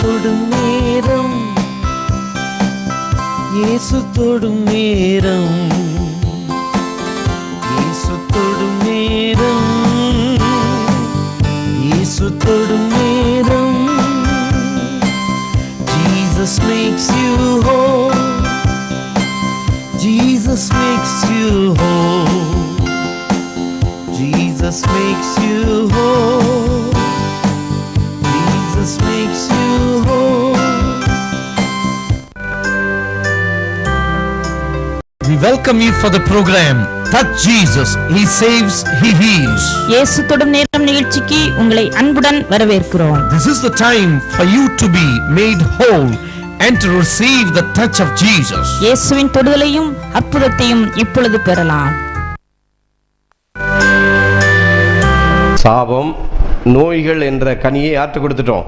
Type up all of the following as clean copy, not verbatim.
தொடும் நேரம், இயேசு தொடும் நேரம், இயேசு தொடும் நேரம், இயேசு தொடும் நேரம். Jesus makes you whole, Jesus makes you whole, Jesus makes you whole, Jesus makes you whole. We welcome you for the program Touch Jesus, He saves, He heals. இயேசு தொடும் நேரம் நிகழ்ச்சிக்கு உங்களை அன்புடன் வரவேற்கிறோம். This is the time for you to be made whole and to receive the touch of Jesus. இயேசுவின் தொடுதலையும் அற்புதத்தையும் இப்பொழுது பெறலாம். சாபம், நோய்கள் என்ற கனியை யார்கிட்ட கொடுத்துட்டோம்?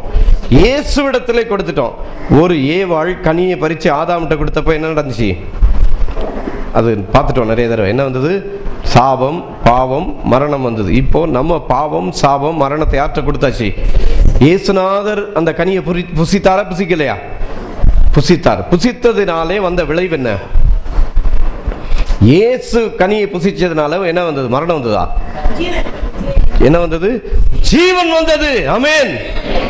இயேசுவிடத்திலே கொடுத்துட்டோம். ஒரு ஏவாள் கனியை பறித்து ஆதாம்கிட்ட கொடுத்தப்ப என்ன நடந்துச்சு? அது பார்த்துட்டோம் நிறைய தடவை. என்ன வந்தது? சாபம், பாவம், மரணம் வந்தது. இப்போ நம்ம பாவம், சாபம், மரணத்தை யார்கிட்ட கொடுத்தாச்சு? இயேசுநாதர் அந்த கனியை புசித்தாரா, புசிக்கலையா? புசித்தார். புசித்ததினாலே வந்த விளைவு என்ன? இயேசு கனியை புசிச்சதுனால என்ன வந்தது? மரணம் வந்ததா? என்ன வந்தது? ஜீவன் வந்தது. ஆமென்.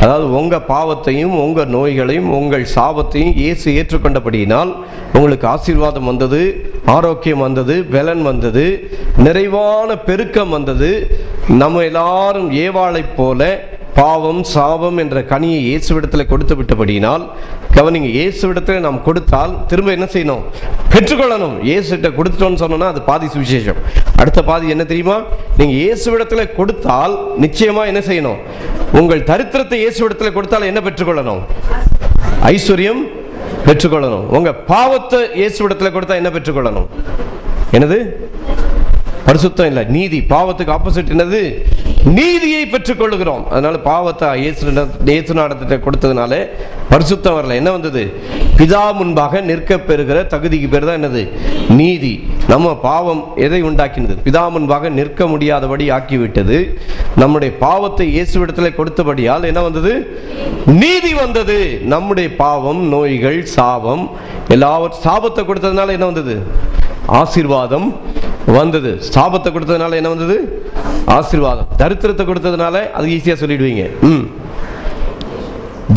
அதாவது உங்க பாவத்தையும் உங்க நோய்களையும் உங்கள் சாபத்தையும் இயேசு ஏற்றுக்கொண்டபடியினால் உங்களுக்கு ஆசீர்வாதம் வந்தது, ஆரோக்கியம் வந்தது, பலன் வந்தது, நிறைவான பெருக்கம் வந்தது. நம்ம எல்லாரும் ஏவாளை போல பாவம், சாபம் என்ற கனியை இயேசுவிடத்தில் கொடுத்து விட்டபடியினால் கவனிங்க, இயேசுவிடத்தில் நாம் கொடுத்தால் திரும்ப என்ன செய்யணும்? பெற்றுக்கொள்ளணும். இயேசுகிட்ட கொடுத்துட்டோன்னு சொன்னோம்னா அது பாதி சுவிசேஷம். அடுத்த பாதி என்ன தெரியுமா? நீங்க இயேசுவிடத்தில் கொடுத்தால் நிச்சயமா என்ன செய்யணும்? உங்கள் தரித்திரத்தை இயேசுவிடத்தில் கொடுத்தால் என்ன பெற்றுக்கொள்ளணும்? ஐஸ்வர்யம் பெற்றுக்கொள்ளணும். உங்க பாவத்தை இயேசுவிடத்தில் கொடுத்தா என்ன பெற்றுக்கொள்ளணும்? என்னது? பரிசுத்தம் இல்லை, நீதி. பாவத்துக்கு ஆப்போசிட் என்னது? நீதியை பெற்றுக்கொள்ளுகிறோம். அதனால பாவத்தை இயேசுநாதத்தை கொடுத்ததுனால பரிசுத்தம் வரல. என்ன வந்தது? பிதா முன்பாக நிற்க பெறுகிற தகுதிக்கு பேர் தான் என்னது? நீதி. நம்ம பாவம் எதை உண்டாக்கினது? பிதா முன்பாக நிற்க முடியாதபடி ஆக்கிவிட்டது. நம்முடைய பாவத்தை இயேசுவிடத்தில் கொடுத்தபடியால் என்ன வந்தது? நீதி வந்தது. நம்முடைய பாவம், நோய்கள், சாபம் எல்லாவற்றையும் சாபத்தை கொடுத்ததுனால என்ன வந்தது? ஆசீர்வாதம் வந்தது. சாபத்தை கொடுத்ததுனால என்ன வந்தது? ஆசீர்வாதம். தரித்திரத்தை கொடுத்ததுனால அது ஈஸியா சொல்லிடுவீங்க.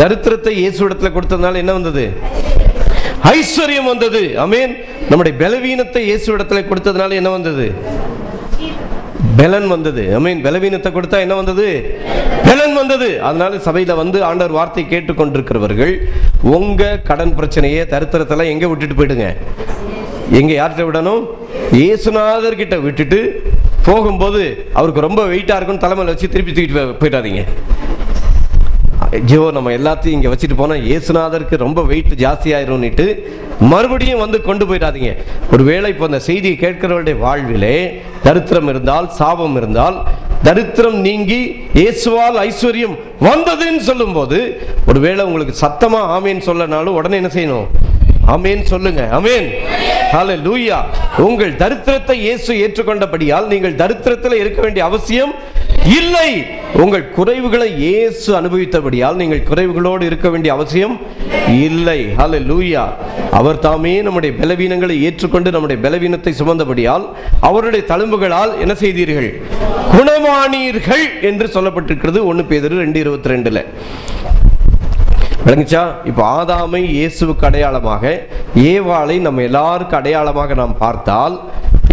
தரித்திரத்தை இயேசுவிடத்துல கொடுத்ததுனால என்ன வந்தது? ஐஸ்வர்யம் வந்தது. ஆமென். நம்முடைய பலவீனத்தை இயேசுவிடத்துல கொடுத்ததுனால என்ன வந்தது? பலன் வந்தது. ஆமென். பலவீனத்தை கொடுத்தா என்ன வந்தது? பலன் வந்தது. அதனால சபையில வந்து ஆண்டவர் வார்த்தை கேட்டுக்கொண்டிருக்கிறவர்கள் உங்க கடன் பிரச்சனையை, தரித்திரத்தெல்லாம் எங்க விட்டுட்டு போயிடுங்க? எங்க யார்கிட்ட விடணும்? இயேசுநாதர் கிட்ட விட்டுட்டு போகும்போது அவருக்கு ரொம்ப வெயிட்டா இருக்குன்னு தலைமையில வச்சு திருப்பி தூக்கிட்டு போயிடாதீங்க. ஐயோ நம்ம எல்லாத்தையும் இங்க வச்சுட்டு போனா இயேசுநாதருக்கு ரொம்ப வெயிட் ஜாஸ்தி ஆயிரும்னுட்டு மறுபடியும் வந்து கொண்டு போயிடாதீங்க. ஒருவேளை இப்போ அந்த செய்தியை கேட்கிறவருடைய வாழ்விலே தரித்திரம் இருந்தால், சாபம் இருந்தால், தரித்திரம் நீங்கி இயேசுவால் ஐஸ்வர்யம் வந்ததுன்னு சொல்லும் போது ஒருவேளை உங்களுக்கு சத்தமா ஆமேன் சொல்லனாலும் உடனே என்ன செய்யணும்? ஆமென் சொல்லுங்க. ஆமென். ஹல்லேலூயா. உங்கள் தரித்திரத்தை இயேசு ஏற்றுக்கொண்டபடியால் நீங்கள் தரித்திரத்தில் இருக்க வேண்டிய அவசியம் இல்லை. உங்கள் குறைவுகளை இயேசு அனுபவித்தபடியால் நீங்கள் குறைவுகளோடு இருக்க வேண்டிய அவசியம் இல்லை. ஹல்லேலூயா. அவர் தாமே நம்முடைய பலவீனங்களை ஏற்றுக்கொண்டு நம்முடைய பலவீனத்தை சுமந்தபடியால் அவருடைய தழும்புகளால் என்ன செய்தீர்கள்? குணமானீர்கள் என்று சொல்லப்பட்டிருக்கிறது 1 பேதுரு 2:22. விளங்குச்சா? இப்போ ஆதாமை இயேசுவுக்கு அடையாளமாக, ஏவாளை நம்ம எல்லாருக்கும் அடையாளமாக நாம் பார்த்தால்,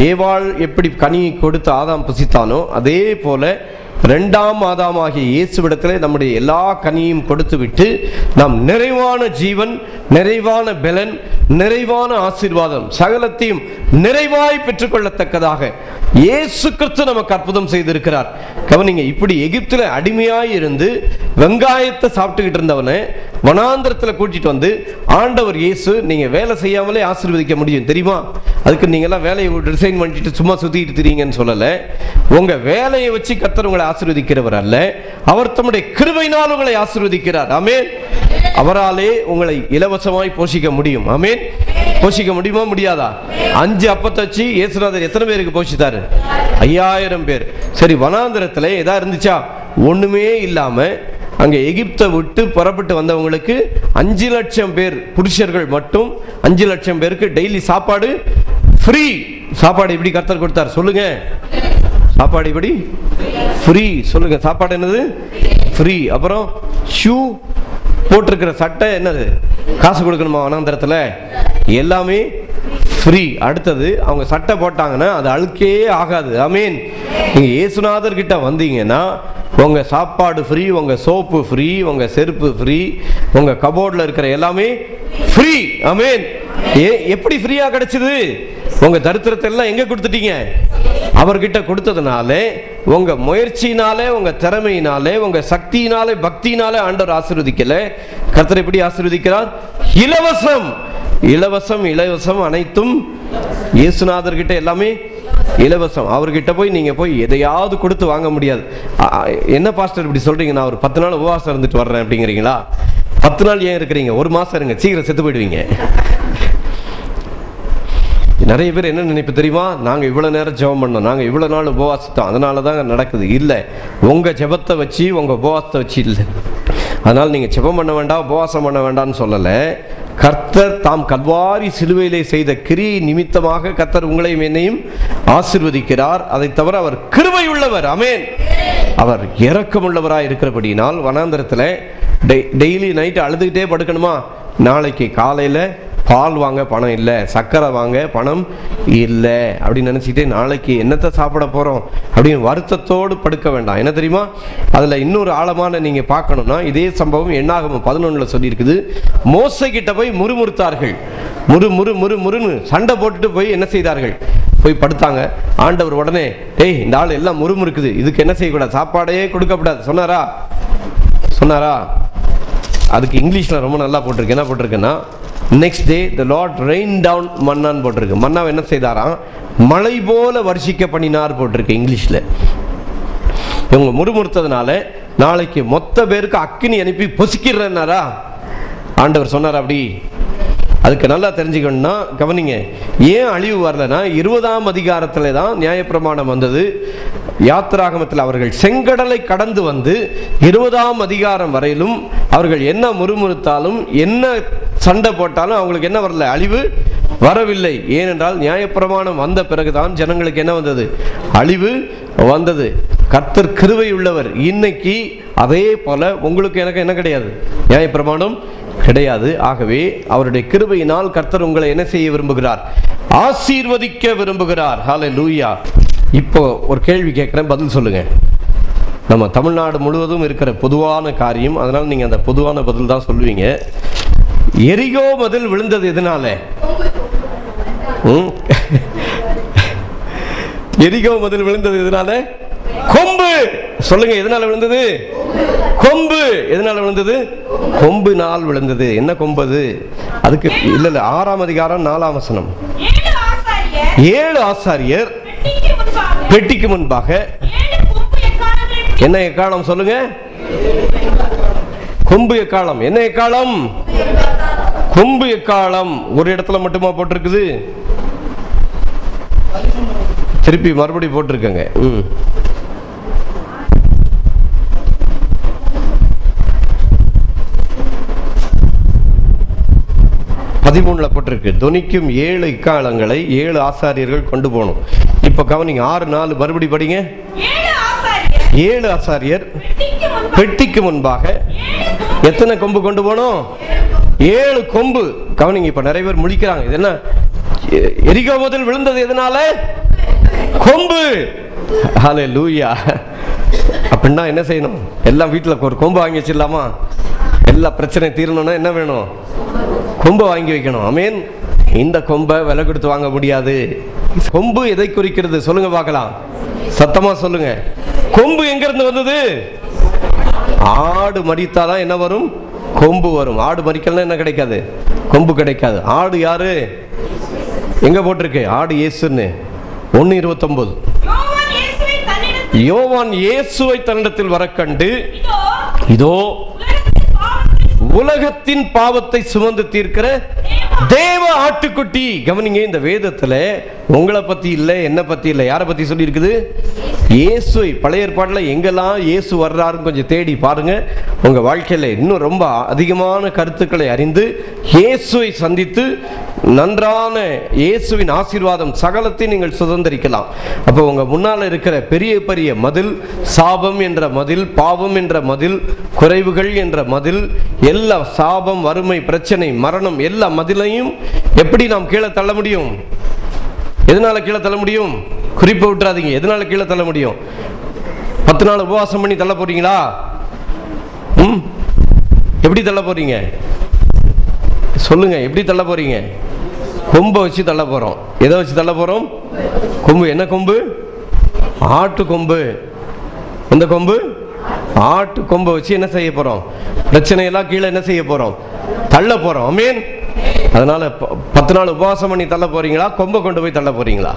ஏவாள் எப்படி கனியை கொடுத்து ஆதாம் புசித்தானோ அதே போல இரண்டாம் ஆதாமாகிய இயேசுவிடத்தில் நம்முடைய எல்லா கனியையும் கொடுத்து விட்டு நாம் நிறைவான ஜீவன், நிறைவான பலன், நிறைவான ஆசீர்வாதம் சகலத்தையும் நிறைவாய் பெற்றுக்கொள்ளத்தக்கதாக இயேசு கிறிஸ்து நமக்கு அற்புதம் செய்திருக்கிறார். கவனிங்க, இப்படி எகிப்தில் அடிமையாய் இருந்து வெங்காயத்தை சாப்பிட்டுக்கிட்டு இருந்தவனை வனாந்திரத்தில் கூட்டிட்டு வந்து ஆண்டவர் இயேசு நீங்க வேலை செய்யாமலே ஆசீர்வதிக்க முடியும் தெரியுமா? அதுக்கு நீங்கெல்லாம் வேலையை டிசைன் பண்ணிட்டு சும்மா சுத்திட்டு திரிங்கன்னு சொல்லல. உங்க வேலையை வச்சு கர்த்தர் உங்களை ஆசீர்வதிக்கிறவர் அல்ல, அவர் தம்முடைய கிருபையினால் உங்களை ஆசீர்வதிக்கிறார். ஆமென். அவராலே உங்களை இலவசமாய் போஷிக்க முடியும். ஆமென். போஷிக்க முடியுமா முடியாதா? 5 அப்பத்தை வச்சு இயேசுநாதர் எத்தனை பேருக்கு போஷித்தாரு? 5000 பேர். சரி, வனாந்திரத்தில் எதா இருந்துச்சா? ஒண்ணுமே இல்லாம அங்கே எகிப்தை விட்டு புறப்பட்டு வந்தவங்களுக்கு 5 லட்சம் பேர் புருஷர்கள் மட்டும் 5 லட்சம் பேருக்கு டெய்லி சாப்பாடு ஃப்ரீ. சாப்பாடு எப்படி கர்த்தர் கொடுத்தார் சொல்லுங்க? சாப்பாடு எப்படி ஃப்ரீ சொல்லுங்க? சாப்பாடு என்னது? ஃப்ரீ. அப்புறம் ஷூ போட்டிருக்கிற சட்டை என்னது? காசு கொடுக்கணுமா வனாந்தரத்தில்? எல்லாமே ஃப்ரீ. அடுத்தது அவங்க சட்டை போட்டாங்கன்னா அது அழுக்கே ஆகாது. ஆமீன். நீங்கள் இயேசுநாதர் கிட்ட வந்தீங்கன்னா உங்கள் சாப்பாடு ஃப்ரீ, உங்கள் சோப்பு ஃப்ரீ, உங்கள் செருப்பு ஃப்ரீ, உங்கள் கபோர்டில் இருக்கிற எல்லாமே ஃப்ரீ. ஆமீன். எப்படி ஃப்ரீயாக கிடைச்சது? உங்கள் தரித்திரத்தை எல்லாம் எங்கே கொடுத்துட்டீங்க? அவர்கிட்ட கொடுத்ததுனால, உங்க முயற்சியினாலே, உங்க திறமையினாலே, உங்க சக்தியினாலே, பக்தியினாலே ஆண்டவர் ஆசீர்வதிக்கல. கர்த்தர் எப்படி ஆசீர்வதிக்கிறார்? இலவசம். இலவசம் இலவசம் அனைத்தும் இயேசுநாதர் கிட்ட எல்லாமே இலவசம். அவர்கிட்ட போய் நீங்க போய் எதையாவது கொடுத்து வாங்க முடியாது. என்ன பாஸ்டர் இப்படி சொல்றீங்க? நான் ஒரு 10 நாள் உபவாசம் இருந்துட்டு வர்றேன் அப்படிங்கிறீங்களா? 10 நாள் ஏன் இருக்கிறீங்க? 1 மாசம் இருங்க, சீக்கிரம் செத்து போயிடுவீங்க. நிறைய பேர் என்ன நினைப்பு தெரியுமா? நாங்கள் இவ்வளோ நேரம் ஜெபம் பண்ணோம், நாங்கள் இவ்வளோ நாள் உபவாசித்தோம், அதனால தான் நடக்குது. இல்லை, உங்கள் ஜெபத்தை வச்சு, உங்கள் உபவாசத்தை வச்சு இல்லை. அதனால் நீங்கள் ஜெபம் பண்ண வேண்டாம், உபவாசம் பண்ண வேண்டாம்னு சொல்லலை. கர்த்தர் தாம் கல்வாரி சிலுவையிலே செய்த கிரியை நிமித்தமாக கர்த்தர் உங்களையும் என்னையும் ஆசீர்வதிக்கிறார். அதை தவிர அவர் கிருபை உள்ளவர். ஆமென். அவர் இரக்கமுள்ளவராக இருக்கிறபடினால் வனாந்தரத்தில் டெய்லி நைட்டு அழுதுகிட்டே படுக்கணுமா? நாளைக்கு காலையில் பால் வாங்க பணம் இல்லை, சர்க்கரை வாங்க பணம் இல்லை அப்படின்னு நினச்சிக்கிட்டே நாளைக்கு என்னத்தை சாப்பிட போகிறோம் அப்படின்னு வருத்தத்தோடு படுக்க வேண்டாம். என்ன தெரியுமா? அதில் இன்னொரு ஆழமான நீங்கள் பார்க்கணும்னா, இதே சம்பவம் என்னாகும் 11 சொல்லியிருக்குது. மோசே கிட்ட போய் முறுமுறுத்தார்கள். முறுன்னு சண்டை போட்டுட்டு போய் என்ன செய்தார்கள்? போய் படுத்தாங்க. ஆண்டவர் உடனே, டேய் இந்த ஆள் எல்லாம் முறுமுறுக்குது, இதுக்கு என்ன செய்யக்கூடாது? சாப்பாடே கொடுக்கக்கூடாது சொன்னாரா? அதுக்கு இங்கிலீஷில் ரொம்ப நல்லா போட்டிருக்கு. என்ன போட்டிருக்குன்னா, நெக்ஸ்ட் டே த லார்ட் ரெயின் டவுன் மன்னான்னு போட்டிருக்கு. மன்னாவை என்ன செய்தாராம்? மழை போல வருஷிக்க பண்ணினார் போட்டிருக்கு இங்கிலீஷில். இவங்க முறுமுறுத்ததுனால நாளைக்கு மொத்த பேருக்கு அக்கினி அனுப்பி பொசிக்கிறேன்னாரா ஆண்டவர் சொன்னார். அப்படி அதுக்கு நல்லா தெரிஞ்சுக்கணும்னா கவனிங்க. ஏன் அழிவு வரலன்னா, 20ஆம் அதிகாரத்தில் தான் நியாயப்பிரமாணம் வந்தது. யாத்திராகமத்தில் அவர்கள் செங்கடலை கடந்து வந்து 20ஆம் அதிகாரம் வரையிலும் அவர்கள் என்ன முறுமுறுத்தாலும், என்ன சண்டை போட்டாலும் அவங்களுக்கு என்ன வரல? அழிவு வரவில்லை. ஏனென்றால் நியாயப்பிரமாணம் வந்த பிறகுதான் ஜனங்களுக்கு என்ன வந்தது? அழிவு வந்தது. கர்த்தர் கிருபை உள்ளவர். இன்னைக்கு அதே போல உங்களுக்கு எனக்கு என்ன கிடையாது? நியாயப்பிரமாணம் கிடையாது. ஆகவே அவருடைய கிருபையினால் கர்த்தர் உங்களை என்ன செய்ய விரும்புகிறார்? ஆசீர்வதிக்க விரும்புகிறார். ஹல்லேலூயா. இப்போ ஒரு கேள்வி கேட்குறேன், பதில் சொல்லுங்க. நம்ம தமிழ்நாடு முழுவதும் இருக்கிற பொதுவான காரியம், அதனால் நீங்கள் அந்த பொதுவான பதில் தான் சொல்லுவீங்க. எரிகோ மதில் விழுந்தது எதனால? எரிகோ மதில் விழுந்தது எதனால? கொம்பு. சொல்லுங்க, எதனால விழுந்தது? கொம்பு. எதனால விழுந்தது? கொம்பினால் விழுந்தது. என்ன கொம்பு அது? அதுக்கு இல்ல 6ஆம் அதிகாரம் 4ஆம் வசனம். 7 ஆசாரியர் பெட்டிக்கு முன்பாக என்ன எக்காலம்? சொல்லுங்க. கொம்பு எக்காலம். என்ன எக்காலம்? கொம்பு எக்காலம். ஒரு இடத்துல மட்டுமா போட்டிருக்குது? திருப்பி மறுபடியும் போட்டிருக்கங்க. 13 போட்டிருக்கு. தொனிக்கும் 7 இக்காலங்களை 7 ஆசாரியர்கள் கொண்டு போகணும். இப்ப கவனிங்க, 6:4 மறுபடி படிங்க. 7 ஆசாரியர் பெட்டிக்கு முன்பாக எத்தனை கொம்பு கொண்டு போகணும்? 7 கொம்பு. கவனிங்க, இப்ப நிறைய பேர் முழிக்கிறாங்க. இது என்ன? எரிகோ முதல் விழுந்தது எதனால? கொம்பு. ஹல்லேலூயா. அப்படின்னா என்ன செய்யணும்? எல்லாம் வீட்டில் ஒரு கொம்பு வாங்கி வச்சிடலாமா? எல்லா பிரச்சனையும் தீரணும்னா என்ன வேணும்? கொம்பை வாங்கி வைக்கணும். ஆமென். இந்த கொம்பை விலை கொடுத்து வாங்க முடியாது. கொம்பு எதை குறிக்கிறது? சொல்லுங்க பார்க்கலாம், சத்தமா சொல்லுங்க. கொம்பு எங்க இருந்து வந்தது? ஆடு மரித்தாதான் என்ன வரும்? கொம்பு வரும். ஆடு மரிக்கலன்னா என்ன கிடைக்காது? கொம்பு கிடைக்காது. ஆடு யாரு? எங்க போட்டிருக்கு? ஆடு இயேசுன்னு 1:29. யோவான் இயேசுவை தன்னிடத்தில் வர கண்டு, இதோ உலகத்தின் பாவத்தை சுமந்து தீர்க்கிற தேவ ஆட்டுக்குட்டி. கவனிங்க, இந்த வேதத்துல உங்களை பத்தி இல்லை, என்ன பத்தி இல்லை, யாரை பத்தி சொல்லி இருக்குது? இயேசுவை பழைய ஏற்பாட்டில் எங்கெல்லாம் இயேசு வர்றாருன்னு கொஞ்சம் தேடி பாருங்க. உங்கள் வாழ்க்கையில் இன்னும் ரொம்ப அதிகமான கருத்துக்களை அறிந்து இயேசுவை சந்தித்து நன்றான இயேசுவின் ஆசீர்வாதம் சகலத்தை நீங்கள் சுதந்திரிக்கலாம். அப்போ உங்கள் முன்னால் இருக்கிற பெரிய பெரிய மதில், சாபம் என்ற மதில், பாவம் என்ற மதில், குறைவுகள் என்ற மதில், எல்லா சாபம், வறுமை, பிரச்சனை, மரணம், எல்லா மதிலையும் எப்படி நாம் கீழே தள்ள முடியும்? எதனால கீழே தள்ள முடியும்? குறிப்பை விட்டுறாதீங்க. எதனால கீழே தள்ள முடியும்? 10 நாள் உபவாசம் பண்ணி தள்ள போறீங்களா? எப்படி தள்ள போறீங்க சொல்லுங்க? எப்படி தள்ள போறீங்க? கொம்பை வச்சு தள்ள போறோம். எதை வச்சு தள்ள போறோம்? கொம்பு. என்ன கொம்பு? ஆட்டு கொம்பு. எந்த கொம்பு? ஆட்டு கொம்பை வச்சு என்ன செய்ய போறோம்? பிரச்சனையெல்லாம் கீழே என்ன செய்ய போறோம்? தள்ள போறோம். ஆமென். அதனால 10 நாள் உபவாசம் பண்ணி தள்ள போறீங்களா? கொம்பை கொண்டு போய் தள்ள போறீங்களா?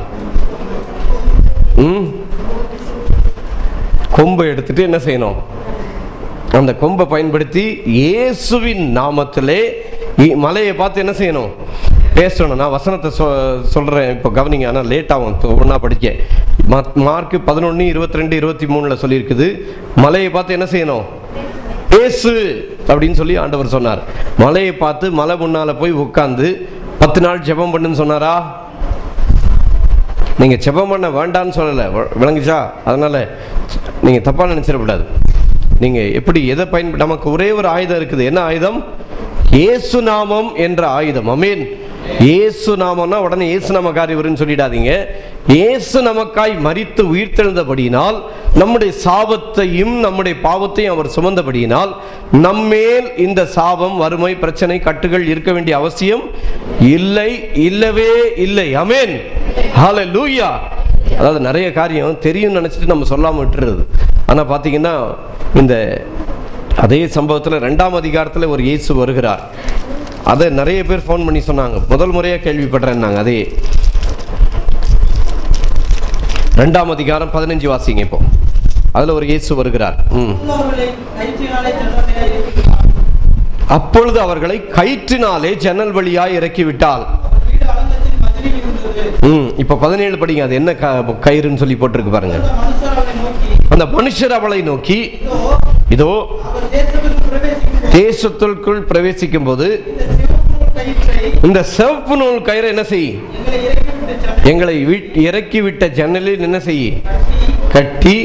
கொம்பை எடுத்துட்டு என்ன செய்யணும்? அந்த கொம்பை பயன்படுத்தி இயேசுவின் நாமத்திலே மலையை பார்த்து என்ன செய்யணும்? பேசணும். நான் வசனத்தை சொல்றேன், இப்போ கவனிங்க. ஆனால் லேட் ஆகும் ஒன்றா படிக்க. மார்க் 11, 22, 23 சொல்லியிருக்குது. மலையை பார்த்து என்ன செய்யணும்? பேசு அப்படின்னு சொல்லி ஆண்டவர் சொன்னார். மலையை பார்த்து மலை முன்னால போய் உட்கார்ந்து 10 நாள் ஜெபம் பண்ணுன்னு சொன்னாரா? நீங்க ஜெபம் பண்ண வேண்டான்னு சொல்லலை, விளங்குச்சா? அதனால நீங்க தப்பா நினைச்சிடக்கூடாது. நீங்க எப்படி எதை பயன்படுத்த, நமக்கு ஒரே ஒரு ஆயுதம் இருக்குது. என்ன ஆயுதம்? இயேசு நாமம் என்ற ஆயுதம். ஆமென். இயேசு நாமம்னா உடனே இயேசு நமக்காரி வருன்னு சொல்லிடாதீங்க. இயேசு நமக்காய் மரித்து உயிர்த்தெழுந்தபடியினால், நம்முடைய சாபத்தையும் நம்முடைய பாவத்தையும் அவர் சுமந்தபடியினால், நம்மேல் இந்த சாபம், வறுமை, பிரச்சனை, கட்டுகள் இருக்க வேண்டிய அவசியம் இல்லை, இல்லவே இல்லை. ஆமென். ஹல்லேலூயா. அதாவது நிறைய காரியம் தெரியும் நினைச்சிட்டு நம்ம சொல்லாம விட்டுறது. ஆனா பாத்தீங்கன்னா இந்த அதே சம்பவத்தில் 2ஆம் அதிகாரத்தில் ஒரு இயேசு வருகிறார். அதை நிறைய பேர் ஃபோன் பண்ணி சொன்னாங்க. முதல் முறையாக கேள்விப்படுறேன்னாங்க. அதே 2ஆம் அதிகாரம் 15 வாசிங்க. இப்போ அதில் ஒரு இயேசு வருகிறார். அப்பொழுது அவர்களை கயிற்றினாலே ஜன்னல் வழியாய் இறக்கிவிட்டால். இப்ப 17 படிங்க. அது என்ன கயிறுன்னு சொல்லி போட்டிருக்கு பாருங்க. அந்த மனுஷர் அவளை நோக்கி, இதோ தேசத்திற்குள் பிரவேசிக்கும் போது இந்த சிவப்பு நூல் கயிறை என்ன செய்? எங்களை இறக்கிவிட்ட ஜன்னலில் என்ன செய்? கட்டி.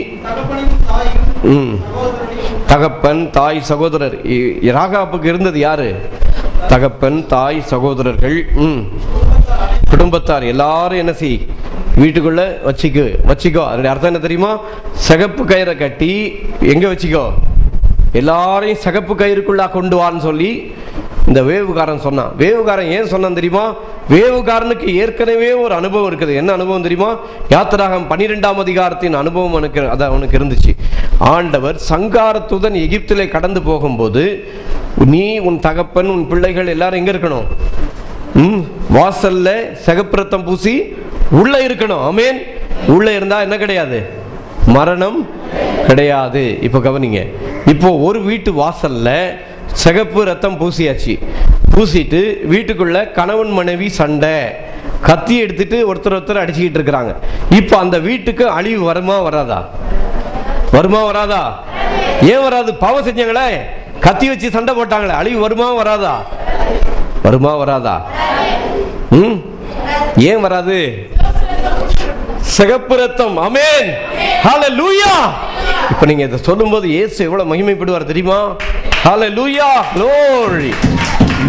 தகப்பன், தாய், சகோதரர். ராகாபுக்கு இருந்தது யாரு? தகப்பன், தாய், சகோதரர்கள், குடும்பத்தார் எல்லாரும் என்ன செய்? வீட்டுக்குள்ள வச்சுக்கோ. அதனுடைய அர்த்தம் என்ன தெரியுமா? சிகப்பு கயிறை கட்டி எங்க வச்சுக்கோ? எல்லாரையும் சிகப்பு கயிறுக்குள்ளா கொண்டு வான்னு சொல்லி இந்த வேவுகாரன் சொன்னான். வேவுகாரன் ஏன் சொன்னான் தெரியுமா? வேவுகாரனுக்கு ஏற்கனவே ஒரு அனுபவம் இருக்குது. என்ன அனுபவம் தெரியுமா? யாத்திராகமம் 12ஆம் அதிகாரத்தின் அனுபவம் அவனுக்கு இருந்துச்சு. ஆண்டவர் சங்காரத்துடன் எகிப்திலே கடந்து போகும்போது, நீ, உன் தகப்பன், உன் பிள்ளைகள் எல்லாரும் எங்க இருக்கணும்? வாசல்ல சிகப்பு ரத்தம் பூசி உள்ள இருக்கணும். ஆமென். உள்ள இருந்தா என்ன கிடையாது? மரணம் கிடையாது. இப்போ கவனிங்க. இப்போ ஒரு வீட்டு வாசல்ல சிகப்பு ரத்தம் பூசியாச்சு. பூசிட்டு வீட்டுக்குள்ள கணவன் மனைவி சண்டை, கத்தி எடுத்துட்டு ஒருத்தர் அடிச்சுக்கிட்டு இருக்கிறாங்க. இப்போ அந்த வீட்டுக்கு அழிவு வருமா வராதா? வருமா வராதா? ஏன் வராது? பாவம் செஞ்சாங்களே, கத்தி வச்சு சண்டை போட்டாங்களே, அழிவு வருமா வராதா? வருமா வராதா? ஏன் வராது? சிகப்பு ரத்தம். ஆமென். ஹல்லேலூயா. இப்ப நீங்க இதை சொல்லும்போது இயேசு எவ்வளவு மகிமைப்படுவார் தெரியுமா? ஹல்லேலூயா, glory.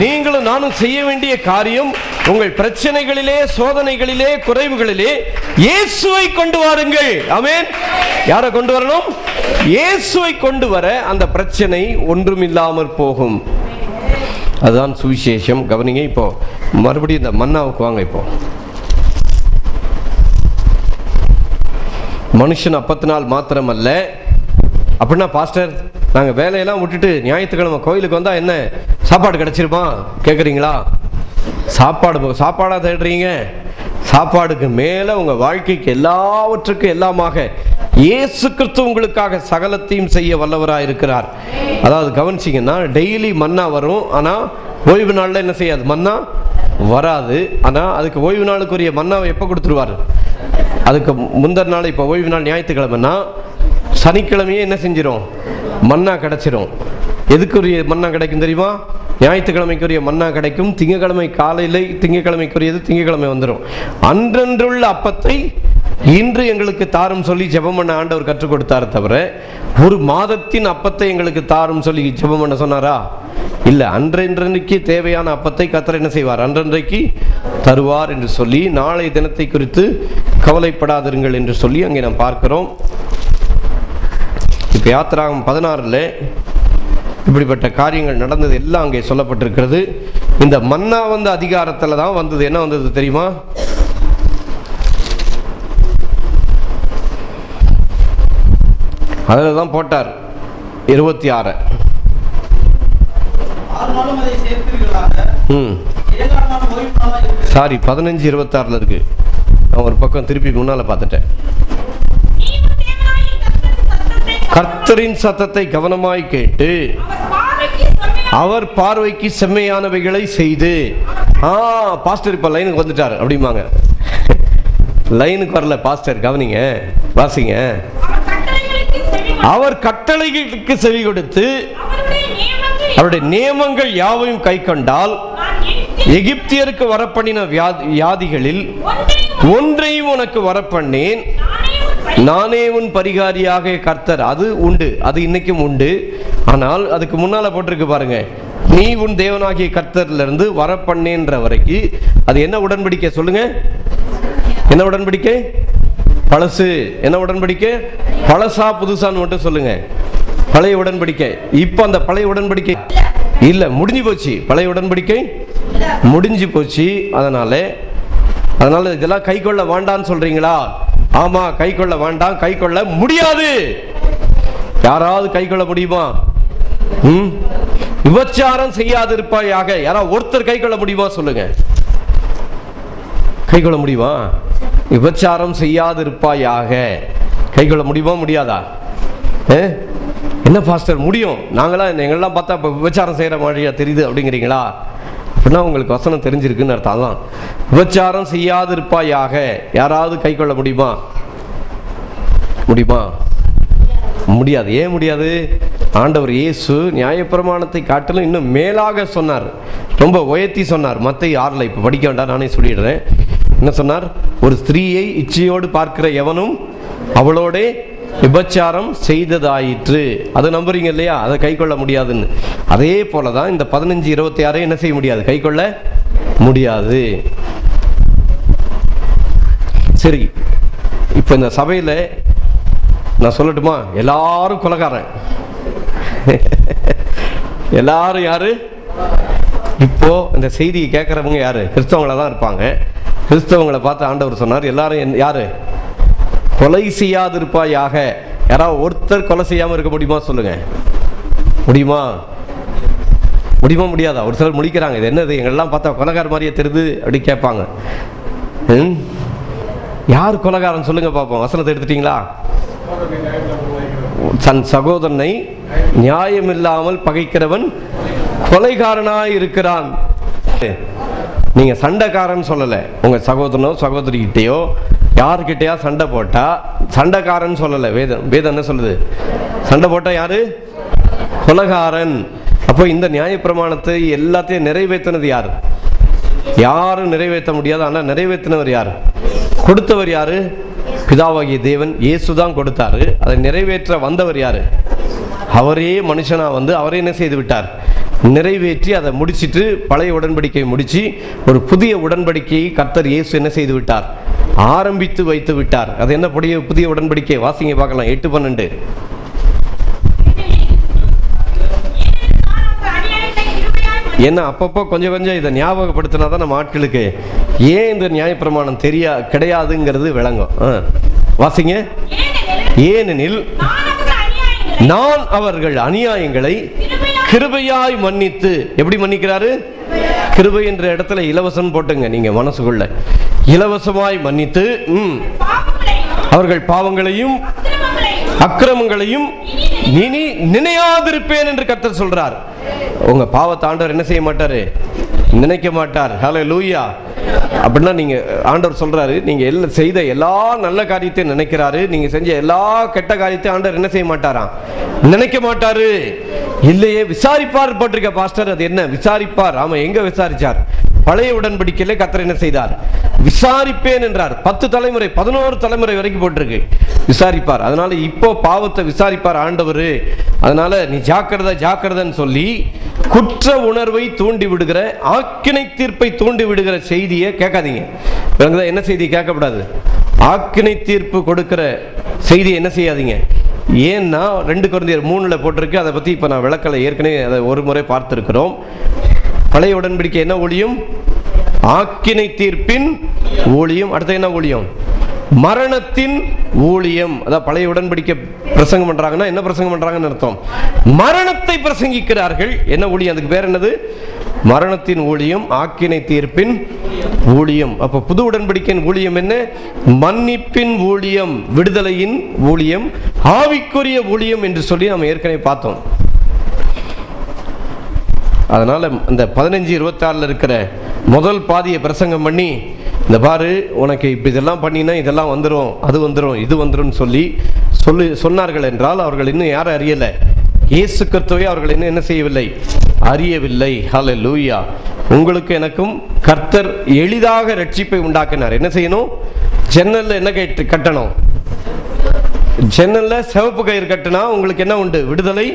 நீங்களும் நானும் செய்ய வேண்டிய காரியம், உங்கள் பிரச்சனைகளிலே, சோதனைகளிலே, குறைவுகளிலே இயேசுவை கொண்டு வாருங்கள். ஆமென். யாரை கொண்டு வரணும்? இயேசுவை கொண்டு வர அந்த பிரச்சனை ஒன்றுமில்லாமல் போகும். அதுதான் சுவிசேஷம். கவனிங்க. இப்போ மறுபடியும் இந்த மன்னாவுக்கு வாங்க. இப்போ மனுஷன் 40 நாள் மாத்திரமல்ல. அப்படின்னா பாஸ்டர், நாங்கள் வேலையெல்லாம் விட்டுட்டு ஞாயிற்றுக்கிழமை கோயிலுக்கு வந்தால் என்ன சாப்பாடு கிடைச்சிருமா கேட்குறீங்களா? சாப்பாடாக தேடுறீங்க. சாப்பாடுக்கு மேலே உங்கள் வாழ்க்கைக்கு எல்லாவற்றுக்கும் எல்லாமாக இயேசு கிறிஸ்து உங்களுக்காக சகலத்தையும் செய்ய வல்லவராக இருக்கிறார். அதாவது கவனிச்சிங்கன்னா, டெய்லி மன்னா வரும். ஆனால் ஓய்வு நாளில் என்ன செய்யாது? மன்னா வராது. ஆனால் அதுக்கு ஓய்வு நாளுக்குரிய மன்னாவை எப்போ கொடுத்துருவார்? அதுக்கு முந்தின நாள் இப்போ ஓய்வு நாள் ஞாயிற்றுக்கிழமைன்னா சனிக்கிழமையே என்ன செஞ்சிடும், மன்னா கிடச்சிரும். எதுக்குரிய மன்னா கிடைக்கும் தெரியுமா? ஞாயிற்றுக்கிழமைக்குரிய மன்னா கிடைக்கும். திங்கக்கிழமை காலையில் திங்கக்கிழமைக்குரியது திங்கக்கிழமை வந்துடும். அன்றன்றுள்ள அப்பத்தை இன்று எங்களுக்கு தாரும் சொல்லி ஜெபம் பண்ண ஆண்டவர் கற்றுக் கொடுத்தாரு தவிர ஒரு மாதத்தின் அப்பத்தை எங்களுக்கு தாரும் சொல்லி ஜெபம் பண்ண சொன்னாரா? இல்லை. அன்றன்றைக்கு தேவையான அப்பத்தை கர்த்தர் என்ன செய்வார், அன்றன்றைக்கு தருவார் என்று சொல்லி நாளை தினத்தை குறித்து கவலைப்படாதிருங்கள் என்று சொல்லி அங்கே நாம் பார்க்கிறோம். இப்போ யாத்திராகம் 16 இப்படிப்பட்ட காரியங்கள் நடந்தது எல்லாம் அங்கே சொல்லப்பட்டிருக்கிறது. இந்த மன்னா வந்த அதிகாரத்தில் தான் வந்தது. என்ன வந்தது தெரியுமா? அதில் தான் போட்டார் 26. சாரி 15:26 இருக்கு. நான் ஒரு பக்கம் திருப்பி முன்னால் பார்த்துட்டேன். கர்த்தரின் சத்தத்தை கவனமாய் கேட்டு அவர் பார்வைக்கு செம்மையானவைகளை செய்து. பாஸ்டர் இப்ப லைனுக்கு வந்துட்டார் அப்படிம்பாங்க. லைனுக்கு வரல பாஸ்டர், கவனிங்க, வாசிங்க. அவர் கட்டளைகளுக்கு செவி கொடுத்து அவருடைய நியமங்கள் யாவையும் கை கொண்டால் எகிப்தியருக்கு வரப்பண்ணின வியாதிகளில் ஒன்றையும் உனக்கு வரப்பண்ணேன், நானே உன் பரிகாரியாக கர்த்தர். அது உண்டு, அது இன்னைக்கும் உண்டு. ஆனால் அதுக்கு முன்னால போட்டிருக்கு பாருங்க, நீ உன் தேவனாகிய கர்த்தர்ல இருந்து வரப்பண்ணேன்ற வரைக்கும் அது என்ன உடன்படிக்கை சொல்லுங்க? என்ன உடன்படிக்கை? பழசு. என்ன உடன்படிக்கை? பழசா புதுசான்னு மட்டும் சொல்லுங்க. பழைய உடன்படிக்கை. இப்ப அந்த பழைய உடன்படிக்கை இல்ல, முடிஞ்சு போச்சு. பழைய உடன்படிக்கை முடிஞ்சு போச்சு. அதனால இதெல்லாம் கை கொள்ள வேண்டான்னு சொல்றீங்களா? ஆமா, கை கொள்ள வேண்டாம், கை கொள்ள முடியாது. யாராவது கை கொள்ள முடியுமா? விபச்சாரம் செய்யாதிருப்பாயாக. யாராவது ஒருத்தர் கை கொள்ள முடியுமா சொல்லுங்க? கை கொள்ள முடியுமா? விபச்சாரம் செய்யாதிருப்பாயாக கை கொள்ள முடியுமா முடியாதா? என்ன பாஸ்டர் முடியும், எங்கெல்லாம் பார்த்தா இப்போ விபச்சாரம் செய்கிற மாதிரியா தெரியுது அப்படிங்கிறீங்களா? அப்படின்னா உங்களுக்கு வசனம் தெரிஞ்சிருக்குன்னு அர்த்தம். தான் விபச்சாரம் செய்யாதிருப்பாயாக யாராவது கை கொள்ள முடியுமா? முடியுமா? முடியாது. ஏன் முடியாது? ஆண்டவர் இயேசு நியாயப்பிரமாணத்தை காட்டிலும் இன்னும் மேலாக சொன்னார், ரொம்ப உயர்த்தி சொன்னார். மத்தேயு 6 இப்போ படிக்க வேண்டாம், நானே சொல்லிடுறேன். என்ன சொன்னார்? ஒரு ஸ்திரீயை இச்சையோடு பார்க்கிற எவனும் அவளோட விபச்சாரம் செய்ததாயிற்று. அதை நம்புறீங்க இல்லையா? அதை கை கொள்ள முடியாதுன்னு. அதே போலதான் இந்த 15:26 என்ன செய்ய முடியாது, கை கொள்ள முடியாது. சரி, இப்ப இந்த சபையில நான் சொல்லட்டுமா, எல்லாரும் கொலைகாரன். எல்லாரும் யாரு? இப்போ இந்த செய்தியை கேட்கறவங்க யாரு? கிறிஸ்தவங்கள தான் இருப்பாங்க. கிறிஸ்தவங்களை பார்த்து ஆண்டவர் சொன்னார், எல்லாரும் யாரு? கொலை செய்யாதிருப்பாயாக. யாராவது ஒருத்தர் கொலை செய்யாம இருக்க முடியுமா சொல்லுங்க? முடியுமா? முடியுமா முடியாதா? ஒரு சிலர் முடிக்கிறாங்க, இது என்னது, எங்கெல்லாம் பார்த்தா கொலைகார மாதிரியே தெரியுது அப்படி கேட்பாங்க. யார் கொலைகாரன் சொல்லுங்க பார்ப்போம். வசனத்தை எடுத்துட்டீங்களா? தன் சகோதரனை நியாயமில்லாமல் பகைக்கிறவன் கொலைகாரனாய் இருக்கிறான். நீங்க சண்டைக்காரன் சொல்லல. உங்க சகோதரனோ சகோதரிகிட்டயோ யாருக்கிட்டையா சண்டை போட்டா சண்டைக்காரன் சொல்லல. வேதம் என்ன சொல்லுது? சண்டை போட்டா யாரு? கொலைகாரன். அப்போ இந்த நியாயப்பிரமாணத்தை எல்லாத்தையும் நிறைவேற்றினது யாரு? யாரும் நிறைவேற்ற முடியாது. ஆனால் நிறைவேற்றினவர் யாரு? கொடுத்தவர் யாரு? பிதாவாகிய தேவன். இயேசுதான் கொடுத்தாரு. அதை நிறைவேற்ற வந்தவர் யாரு? அவரே மனுஷனா வந்து அவரே என்ன செய்து விட்டார்? நிறைவேற்றி அதை முடிச்சிட்டு பழைய உடன்படிக்கையை முடிச்சு ஒரு புதிய உடன்படிக்கையை கர்த்தர் இயேசு என்ன செய்து விட்டார்? ஆரம்பித்து வைத்து விட்டார். அது என்ன புதிய உடன்படிக்கை? வாசிங்க பார்க்கலாம். 8:12. என்ன அப்பப்போ கொஞ்சம் கொஞ்சம் இதை ஞாபகப்படுத்தினா தான் நம்ம ஆட்களுக்கு ஏன் இந்த நியாயப்பிரமாணம் கிடையாதுங்கிறது விளங்கும். வாசிங்க. ஏனெனில் நான் அவர்கள் அநியாயங்களை கிருபையாய் மன்னித்து. எப்படி மன்னிக்கிறாரு? கிருபை என்ற இடத்துல இலவசம் போட்டுங்க நீங்க மனசுக்குள்ள. இலவசமாய் மன்னித்து அவர்கள் பாவங்களையும் அக்கிரமங்களையும் இனி நினையாதிருப்பேன் என்று கர்த்தர் சொல்றார். உங்க பாவத்தை ஆண்டவர் என்ன செய்ய மாட்டாரு? நினைக்க மாட்டார். ஹல்லேலூயா. அப்படின்னா நீங்க ஆண்டவர் சொல்றாரு, நீங்க எல்லாம் செய்த எல்லா நல்ல காரியத்தையும் நினைக்கிறாரு, நீங்க செஞ்ச எல்லா கெட்ட காரியத்தையும் ஆண்டவர் என்ன செய்ய மாட்டாராம், நினைக்க மாட்டாரு. இல்லையே, விசாரிப்பார் போட்டிருக்க பாஸ்டர். அது என்ன விசாரிப்பார்? ஆமா, எங்க விசாரிச்சார்? பழைய உடன்படிக்கையிலே கர்த்தர் என்ன செய்தார்? விசாரிப்பேன் என்றார். 10 தலைமுறை 11 தலைமுறை வரைக்கும் போட்டிருக்கு விசாரிப்பார். அதனால இப்போ பாவத்தை விசாரிப்பார் ஆண்டவர். அதனால நீ ஜாக்கிரதை ஜாக்கிரதைன்னு சொல்லி குற்ற உணர்வை தூண்டி விடுகிற, ஆக்கினை தீர்ப்பை தூண்டி விடுகிற செய்தியை கேட்காதீங்க. என்ன செய்தி கேட்கக்கூடாது? ஆக்கினை தீர்ப்பு கொடுக்கிற செய்தியை என்ன செய்யாதீங்க. ஏன்னா 2 கொரிந்தியர் 3 போட்டிருக்கு. அதை பற்றி இப்போ நான் விளக்கலை, ஏற்கனவே அதை ஒரு முறை பார்த்துருக்கிறோம். பழைய உடன்படிக்கை என்ன ஊழியம்? ஆக்கினை தீர்ப்பின் ஊழியம். அடுத்து என்ன ஊழியம்? மரணத்தின் ஊழியம். அதான் பழைய உடன்படிக்கை பிரசங்கம் பண்றாங்கன்னா என்ன பிரசங்கம் பண்றாங்கன்னு அர்த்தம்? மரணத்தை பிரசங்கிக்கிறார்கள். என்ன ஊழியம்? அதுக்கு பேர் என்னது? மரணத்தின் ஊழியம், ஆக்கினை தீர்ப்பின் ஊழியம். அப்ப புது உடன்படிக்கையின் ஊழியம் என்ன? மன்னிப்பின் ஊழியம், விடுதலையின் ஊழியம், ஆவிக்குரிய ஊழியம் என்று சொல்லி நம்ம ஏற்கனவே பார்த்தோம். அதனால இந்த 15:26 இருக்கிற முதல் பாதியை பிரசங்கம் பண்ணி, இந்த பாரு உனக்கு இப்போ இதெல்லாம் பண்ணினா இதெல்லாம் வந்துடும், அது வந்துடும், இது வந்துடும் சொன்னார்கள் என்றால் அவர்கள் இன்னும் யாரும் அறியலை. இயேசு கிறிஸ்துவை அவர்கள் இன்னும் என்ன செய்யவில்லை? அறியவில்லை. ஹல்லேலூயா. உங்களுக்கு எனக்கும் கர்த்தர் எளிதாக ரட்சிப்பை உண்டாக்கினார். என்ன செய்யணும்? ஜன்னல்ல என்ன கட்டணும்? ஜன்னல்ல சிவப்பு கயிறு கட்டினா உங்களுக்கு என்ன உண்டு? விடுதலை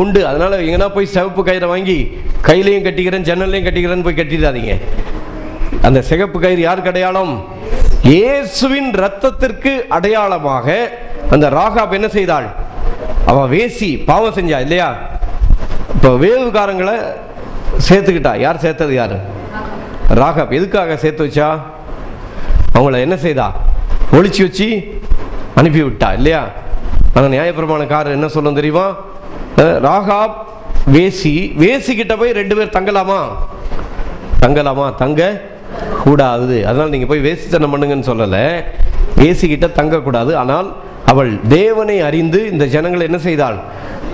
உண்டு. அதனால எங்கன்னா போய் சிவப்பு கயிறை வாங்கி கையிலையும் கட்டிக்கிறேன் ஜன்னல்லையும் கட்டிக்கிறேன்னு போய் கட்டிடாதீங்க. அந்த சிகப்பு கயிறு யாருக்கு அடையாளம்? இயேசுவின் இரத்தத்திற்கு அடையாளமாக. அந்த ராகாப் என்ன செய்தாள்? அவ வேசி, பாவம் செஞ்சா இல்லையா? இப்போ வேவுகாரங்களை சேர்த்துக்கிட்டா. யார் சேர்த்தது? யாரு? ராகாப். எதுக்காக சேர்த்து வச்சா? அவங்கள என்ன செய்தா? ஒளிச்சு வச்சு அனுப்பி விட்டா இல்லையா? அந்த நியாயப்பிரமாணக்காரர் என்ன சொல்லும் தெரியுமா? ராகாப் வேசிக்கிட்ட போய் 2 பேர் தங்கலாமா? தங்க கூடாது. அதனால் நீங்க போய் வேசித்தனம் பண்ணுங்கன்னு சொல்லலை. வேசிக்கிட்ட தங்கக்கூடாது. ஆனால் அவள் தேவனை அறிந்து இந்த ஜனங்களை என்ன செய்தாள்?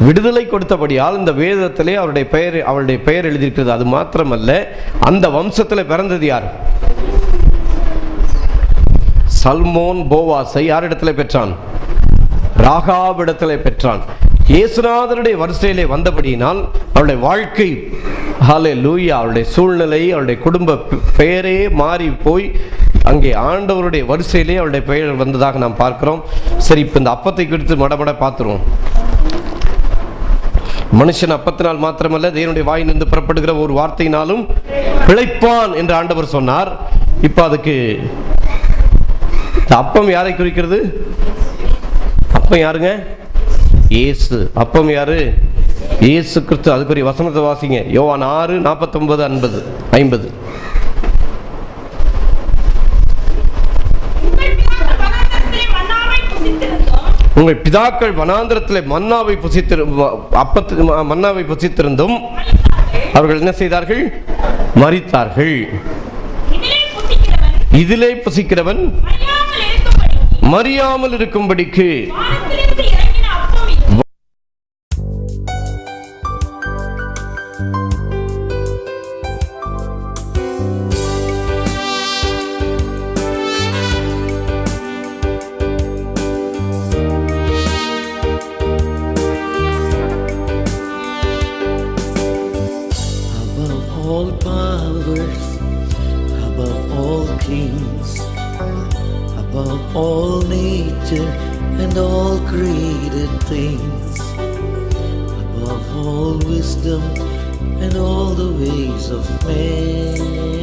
விடுதலை கொடுத்தபடியால் இந்த வேதத்திலே அவளுடைய பெயர் எழுதியிருக்கிறது. அது மாத்திரமல்ல, அந்த வம்சத்தில் பிறந்தது யார்? சல்மோன் போவாசை யாரிடத்துல பெற்றான்? ராகாப் இடத்துல பெற்றான். இயேசுநாதருடைய வரிசையிலே வந்தபடியினால் அவளுடைய வாழ்க்கை, ஹல்லேலூயா, அவளுடைய சூழ்நிலை, அவளுடைய குடும்ப பெயரே மாறி போய் அங்கே ஆண்டவருடைய வரிசையிலே அவளுடைய பெயர் வந்ததாக நாம் பார்க்கிறோம். சரி, இப்போ இந்த அப்பத்தை குறித்து மடமட பார்த்துருவோம். மனுஷன் அப்பத்தினால் மாத்திரமல்ல, தேவனுடைய வாயிலிருந்து புறப்படுகிற ஒரு வார்த்தையினாலும் பிழைப்பான் என்று ஆண்டவர் சொன்னார். இப்போ அதுக்கு அப்பம் யாரை குறிக்கிறது? அப்பம் யாருங்க? இயேசு. அப்பம் யாரு? இயேசு கிறிஸ்து. அதுக்குரிய வசனத்தை வாசிங்க. யோவான் 6:49-50. உங்கள் பிதாக்கள் வனாந்திரத்திலே மன்னாவை புசித்திருந்தும் அவர்கள் என்ன செய்தார்கள்? மரித்தார்கள். இதிலே புசிக்கிறவன் மறியாமல் இருக்கும்படிக்கு all powers, above all kings, above all nature and all created things, above all wisdom and all the ways of man.